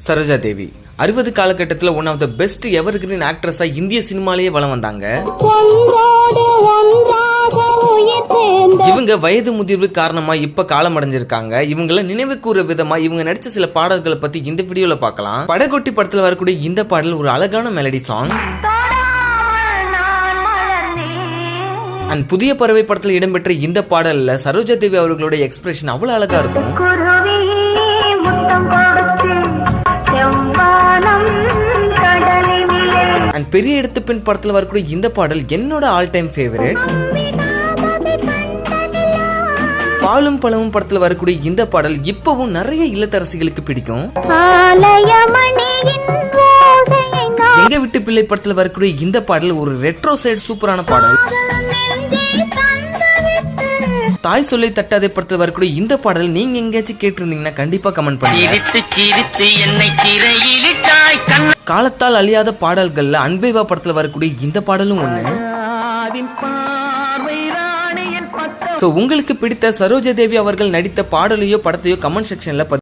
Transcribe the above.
சரோஜா தேவி 60 காலகட்டத்தில் one of the best evergreen ஆக்ட்ரஸா இந்திய சினிமாலேயே வலம் வந்தாங்க. இவங்க வயது முதிர்வு காரணமா இப்ப காலம் அடைஞ்சிருக்காங்க. இவங்கள நினைவு கூற விதமா இவங்க நடிச்ச சில பாடல்களை பத்தி இந்த வீடியோல பார்க்கலாம். படகோட்டி படத்துல வரக்கூடிய இந்த பாடல் ஒரு அழகான மெலடி சாங். அண்ட் புதிய பறவை படத்துல இடம்பெற்ற இந்த பாடல்ல சரோஜா தேவி அவர்களோட எக்ஸ்பிரஷன் அவ்வளவு அழகா இருக்கும். அண்ட் பெரிய எடுத்து பெண் படத்துல வரக்கூடிய இந்த பாடல் என்னோட ஆல் டைம் ஃபேவரட். பாலும் பழமும் படத்துல வரக்கூடிய இந்த பாடல் இப்பவும் நிறைய இல்லத்தரசிகளுக்கு பிடிக்கும். எங்க விட்டு பிள்ளை படத்துல வரக்கூடிய இந்த பாடல் ஒரு ரெட்ரோ சைடு சூப்பரான பாடல். தாய் சொல்லை தட்டாதே படத்துல வரக்கூடிய இந்த பாடல் நீங்க எங்கேயாச்சும் கேட்டிருந்தீங்கன்னா கண்டிப்பா கமெண்ட் பண்ணுங்க. காலத்தால் அழியாத பாடல்கள்ல அன்பேவா படத்துல வரக்கூடிய இந்த பாடலும் ஒண்ணு. உங்களுக்கு பிடித்த சரோஜா தேவி அவர்கள் நடித்த பாடலையோ படத்தையோ கமெண்ட் செக்ஷன்ல